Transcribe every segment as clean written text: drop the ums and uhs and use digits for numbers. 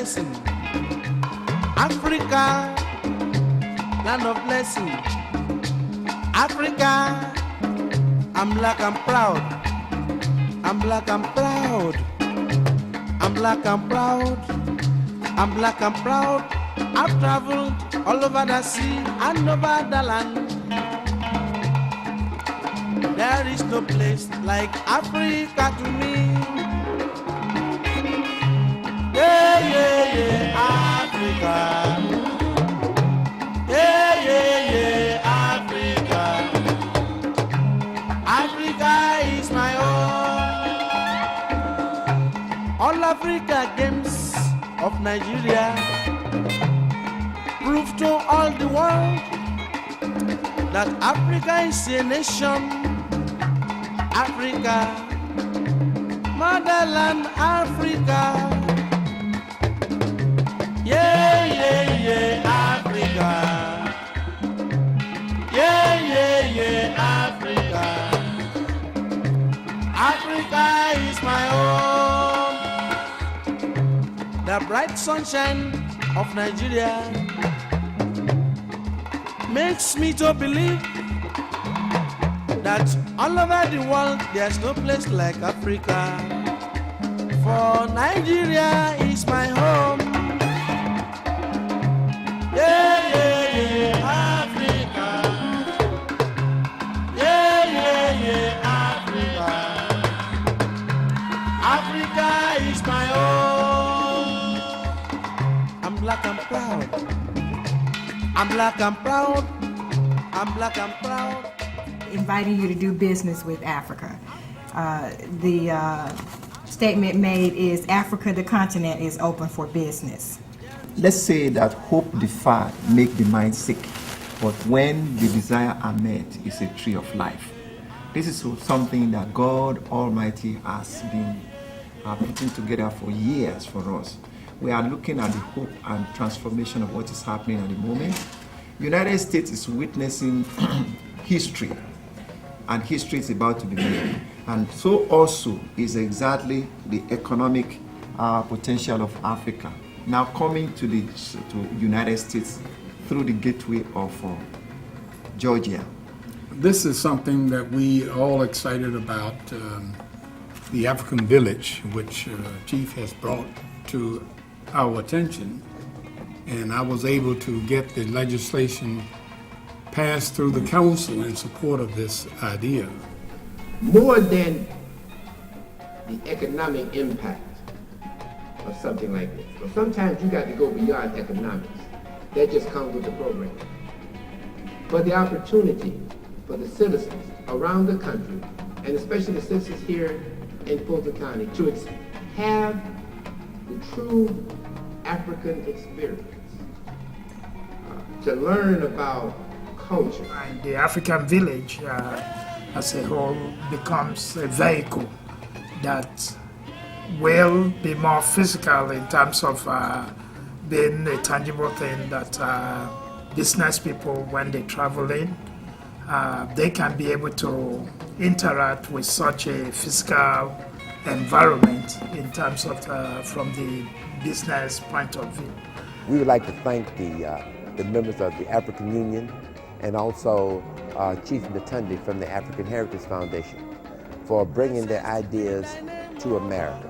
blessing. Africa, land of blessing. Africa, I'm black, I'm proud. I'm black, I'm proud. I'm black, I'm proud. I'm black, I'm proud. I've traveled all over the sea and over the land. There is no place like Africa to me. Yeah, yeah, yeah, Africa. Yeah, yeah, yeah, Africa. Africa is my own. All Africa Games of Nigeria prove to all the world that Africa is a nation. Africa, motherland Africa. Yeah, yeah, yeah, Africa. Yeah, yeah, yeah, Africa. Africa is my own. The bright sunshine of Nigeria makes me to believe that all over the world there's no place like Africa. For Nigeria is my home. Yeah, yeah, yeah, Africa. Yeah, yeah, yeah, Africa. Africa is my own. I'm black, I'm proud. I'm black, I'm proud. I'm black, I'm proud. Inviting you to do business with Africa. The statement made is Africa, the continent, is open for business. Let's say that hope deferred make the mind sick, but when the desire are met, it's a tree of life. This is something that God Almighty has been putting together for years for us. We are looking at the hope and transformation of what is happening at the moment. United States is witnessing history, and history is about to be made. And so also is exactly the economic potential of Africa now coming to the United States through the gateway of Georgia. This is something that we are all excited about, the African Village, which Chief has brought to our attention. And I was able to get the legislation passed through the council in support of this idea. More than the economic impact of something like this. So sometimes you got to go beyond economics. That just comes with the program. But the opportunity for the citizens around the country, and especially the citizens here in Fulton County, to have the true African experience, to learn about culture. And the African Village as a whole becomes a vehicle that will be more physical in terms of being a tangible thing that business people, when they travel in, they can be able to interact with such a physical environment in terms of from the business point of view. We would like to thank the members of the African Union and also Chief Natundi from the African Heritage Foundation for bringing their ideas to America.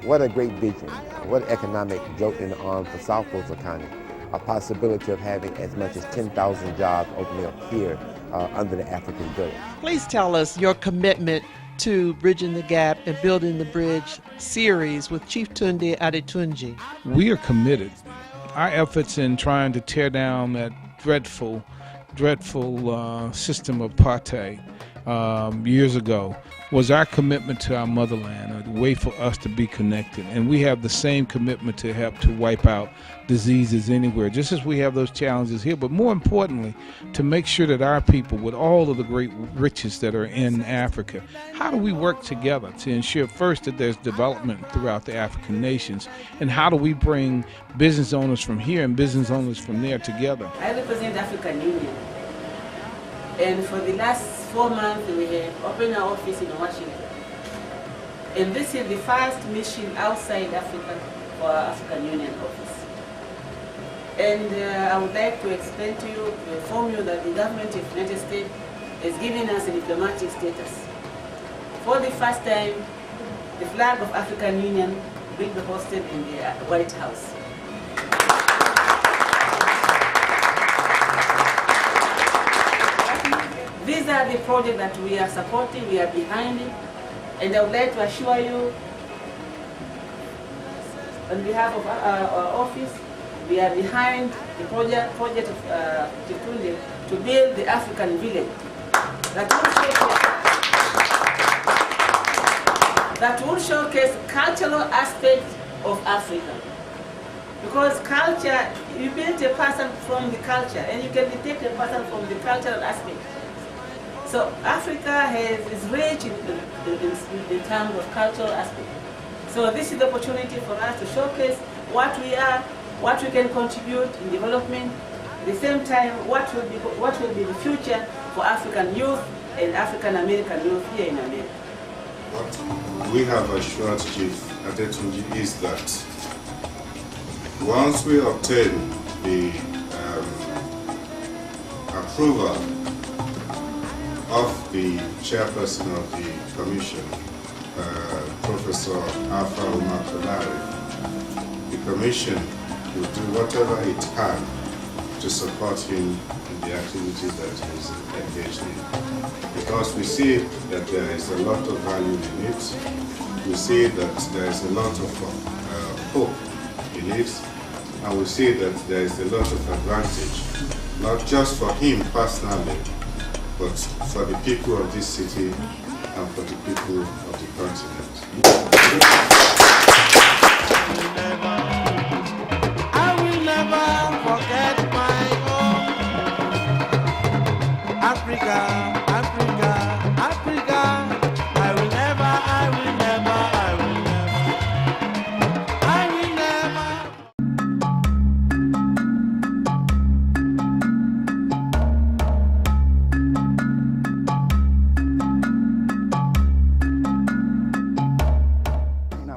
What a great vision, what economic jolt in the arm for South Fulton County, a possibility of having as much as 10,000 jobs opening up here under the African Village. Please tell us your commitment to Bridging the Gap and Building the Bridge series with Chief Tunde Adetunji. We are committed. Our efforts in trying to tear down that dreadful system of apartheid years ago was our commitment to our motherland, a way for us to be connected. And we have the same commitment to help to wipe out diseases anywhere, just as we have those challenges here, but more importantly, to make sure that our people, with all of the great riches that are in Africa, how do we work together to ensure first that there's development throughout the African nations, and how do we bring business owners from here and business owners from there together? I represent the African Union, and for the last 4 months we have opened our office in Washington, and this is the first mission outside Africa for our African Union office. And I would like to explain to you, to inform you that the government of the United States is giving us a diplomatic status. For the first time, the flag of African Union will be hosted in the White House. These are the projects that we are supporting, we are behind it, and I would like to assure you, on behalf of our office, we are behind the project of Chitunde to build the African village that will showcase cultural aspects of Africa. Because culture, you build a person from the culture, and you can detect a person from the cultural aspect. So Africa is rich in terms of cultural aspect. So this is the opportunity for us to showcase what we are, what we can contribute in development. At the same time, what will be the future for African youth and African American youth here in America. What we have assured Chief Adetunji is that once we obtain the approval of the chairperson of the commission, Professor Alpha Umar Kalari, the commission will do whatever it can to support him in the activities that he is engaged in. Because we see that there is a lot of value in it, we see that there is a lot of hope in it, and we see that there is a lot of advantage, not just for him personally, but for the people of this city and for the people of the continent. I will never forget my home. Africa, Africa, Africa. I will never, I will never, I will never, I will never.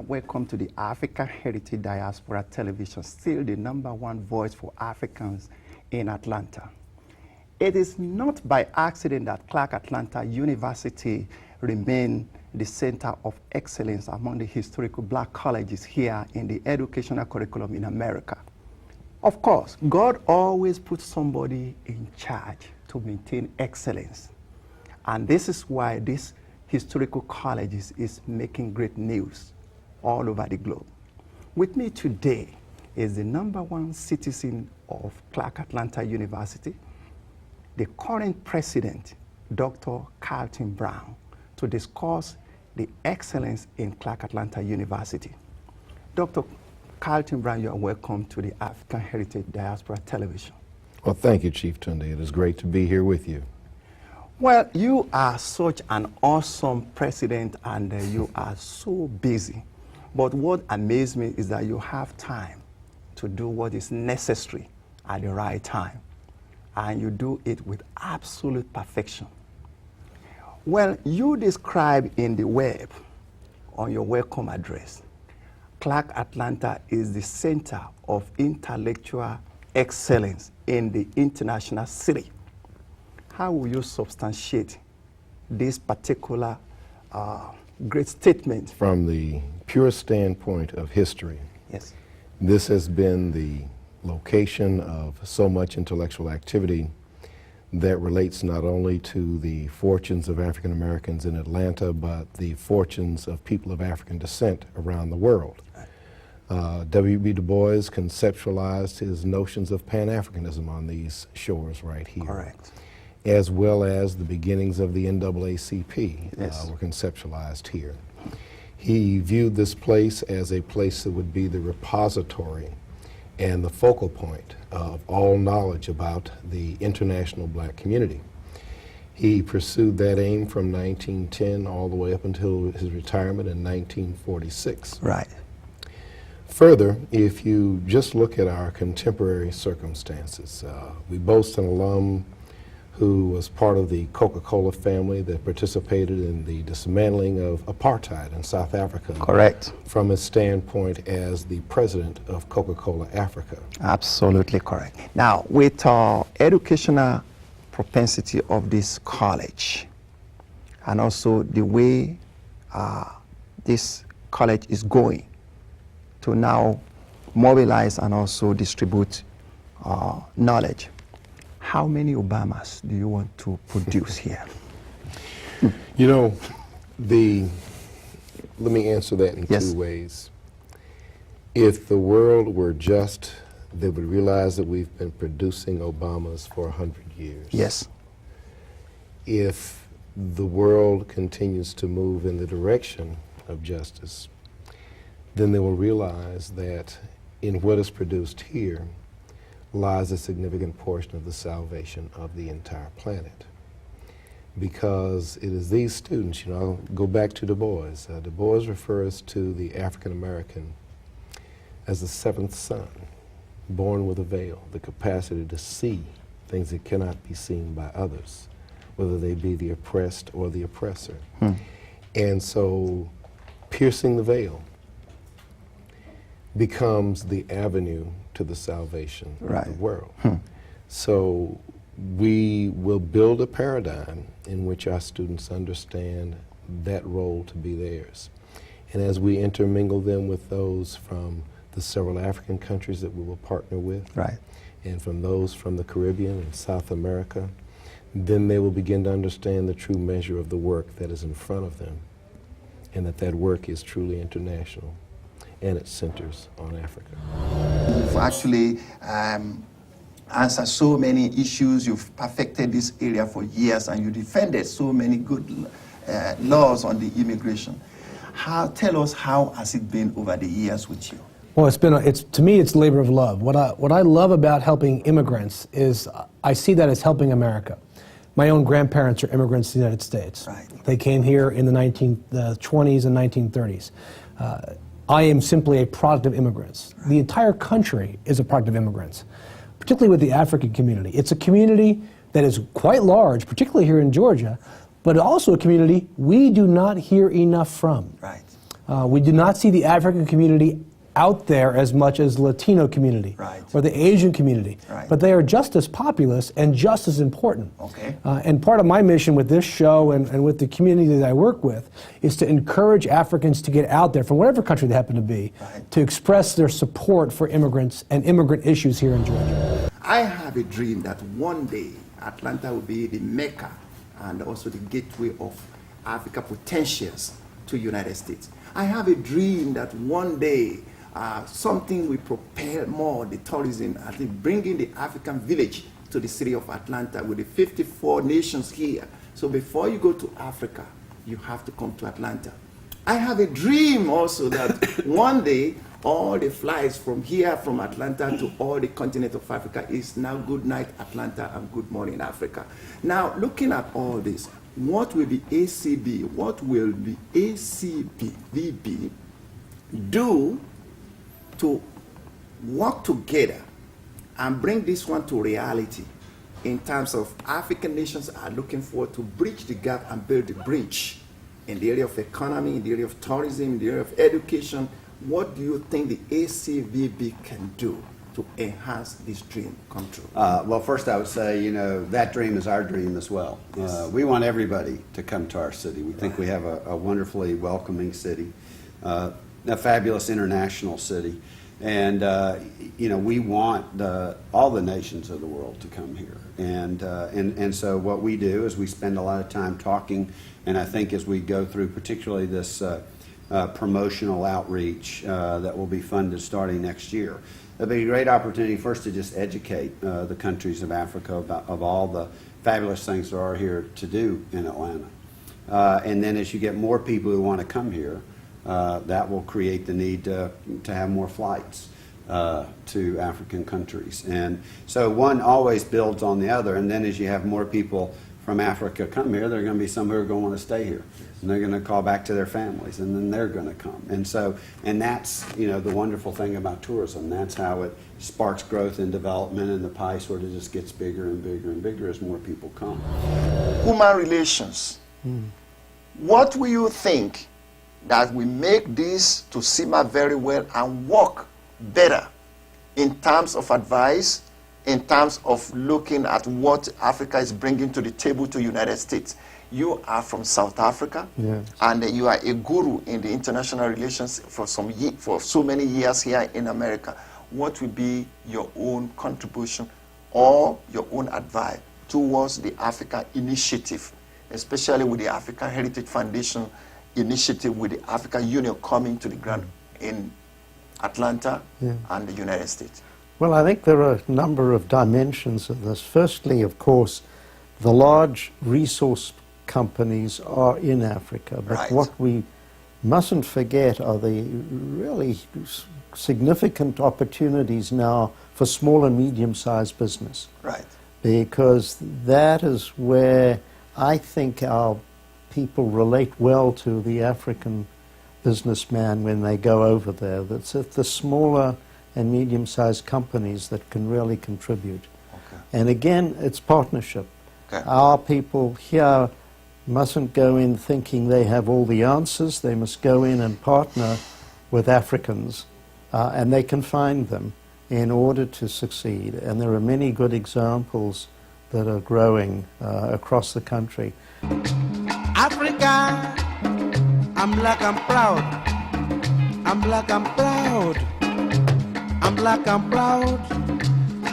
Welcome to the African Heritage Diaspora Television, still the #1 voice for Africans in Atlanta. It is not by accident that Clark Atlanta University remains the center of excellence among the historical black colleges here in the educational curriculum in America. Of course, God always puts somebody in charge to maintain excellence. And this is why this historical colleges is making great news all over the globe. With me today is the #1 citizen of Clark Atlanta University, the current president, Dr. Carlton Brown, to discuss the excellence in Clark Atlanta University. Dr. Carlton Brown, you are welcome to the African Heritage Diaspora Television. Well, thank you, Chief Tunde. It is great to be here with you. Well, you are such an awesome president, and you are so busy. But what amazed me is that you have time to do what is necessary at the right time, and you do it with absolute perfection. Well, you describe in the web, on your welcome address, Clark Atlanta is the center of intellectual excellence in the international city. How will you substantiate this particular great statement? From the pure standpoint of history, yes, this has been the location of so much intellectual activity that relates not only to the fortunes of African Americans in Atlanta, but the fortunes of people of African descent around the world. W.B. Du Bois conceptualized his notions of Pan-Africanism on these shores right here. Correct. As well as the beginnings of the NAACP Yes. were conceptualized here. He viewed this place as a place that would be the repository and the focal point of all knowledge about the international black community. He pursued that aim from 1910 all the way up until his retirement in 1946. Right. Further, if you just look at our contemporary circumstances, we boast an alum who was part of the Coca-Cola family that participated in the dismantling of apartheid in South Africa. Correct. From his standpoint as the president of Coca-Cola Africa. Absolutely correct. Now, with educational propensity of this college, and also the way this college is going to now mobilize and also distribute knowledge, how many Obamas do you want to produce here? You know, let me answer that in Yes. 2 ways. If the world were just, they would realize that we've been producing Obamas for 100 years. Yes. If the world continues to move in the direction of justice, then they will realize that in what is produced here lies a significant portion of the salvation of the entire planet. Because it is these students, you know, I'll go back to Du Bois. Du Bois refers to the African American as the 7th son, born with a veil, the capacity to see things that cannot be seen by others, whether they be the oppressed or the oppressor. And so piercing the veil becomes the avenue to the salvation of the world. So we will build a paradigm in which our students understand that role to be theirs. And as we intermingle them with those from the several African countries that we will partner with, and from those from the Caribbean and South America, then they will begin to understand the true measure of the work that is in front of them, and that work is truly international, and it centers on Africa. You've actually answered so many issues. You've perfected this area for years, and you defended so many good laws on the immigration. Tell us, how has it been over the years with you? Well, to me, it's labor of love. What I love about helping immigrants is I see that as helping America. My own grandparents are immigrants to the United States. They came here in the 1920s and 1930s. I am simply a product of immigrants. The entire country is a product of immigrants, particularly with the African community. It's a community that is quite large, particularly here in Georgia, but also a community we do not hear enough from. We do not see the African community out there as much as the Latino community or the Asian community, but they are just as populous and just as important. And part of my mission with this show and with the community that I work with is to encourage Africans to get out there from whatever country they happen to be, to express their support for immigrants and immigrant issues here in Georgia. I have a dream that one day Atlanta will be the Mecca and also the gateway of Africa potentials to the United States. I have a dream that one day something will propel more the tourism, I think bringing the African village to the city of Atlanta with the 54 nations here. So before you go to Africa, you have to come to Atlanta. I have a dream also that one day all the flights from here, from Atlanta to all the continent of Africa is now good night Atlanta and good morning Africa. Now looking at all this, what will the ACB, what will the ACBVB do to work together and bring this one to reality in terms of African nations are looking forward to bridge the gap and build the bridge in the area of economy, in the area of tourism, in the area of education? What do you think the ACVB can do to enhance this dream come true? Well, first I would say, you know, that dream is our dream as well. We want everybody to come to our city. We think we have a wonderfully welcoming city, a fabulous international city. And, you know, we want all the nations of the world to come here. And so what we do is we spend a lot of time talking, and I think as we go through particularly this promotional outreach that will be funded starting next year, it'll be a great opportunity first to just educate the countries of Africa of all the fabulous things there are here to do in Atlanta. And then as you get more people who want to come here, that will create the need to have more flights to African countries. And so one always builds on the other, and then as you have more people from Africa come here, there are going to be some who are going to want to stay here. And they're going to call back to their families, and then they're going to come. And so, and that's, you know, the wonderful thing about tourism. That's how it sparks growth and development, and the pie sort of just gets bigger and bigger and bigger as more people come. Human relations. What will you think that will make this to simmer very well and work better in terms of advice, in terms of looking at what Africa is bringing to the table to the United States? You are from South Africa, and you are a guru in the international relations for so many years here in America. What will be your own contribution or your own advice towards the Africa initiative, especially with the African Heritage Foundation initiative, with the African Union coming to the ground in Atlanta and the United States? Well, I think there are a number of dimensions of this. Firstly, of course, the large resource companies are in Africa, but what we mustn't forget are the really significant opportunities now for small and medium-sized business. Because that is where I think our people relate well to the African businessman when they go over there. That's at the smaller and medium-sized companies that can really contribute. And again, it's partnership. Our people here mustn't go in thinking they have all the answers. They must go in and partner with Africans, and they can find them in order to succeed. And there are many good examples that are growing across the country. Africa, I'm black, I'm proud. I'm black, I'm proud. I'm black, I'm proud.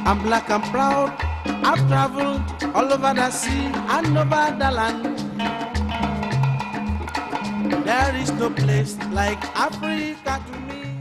I'm black, I'm proud. I've traveled all over the sea and over the land. There is no place like Africa to me.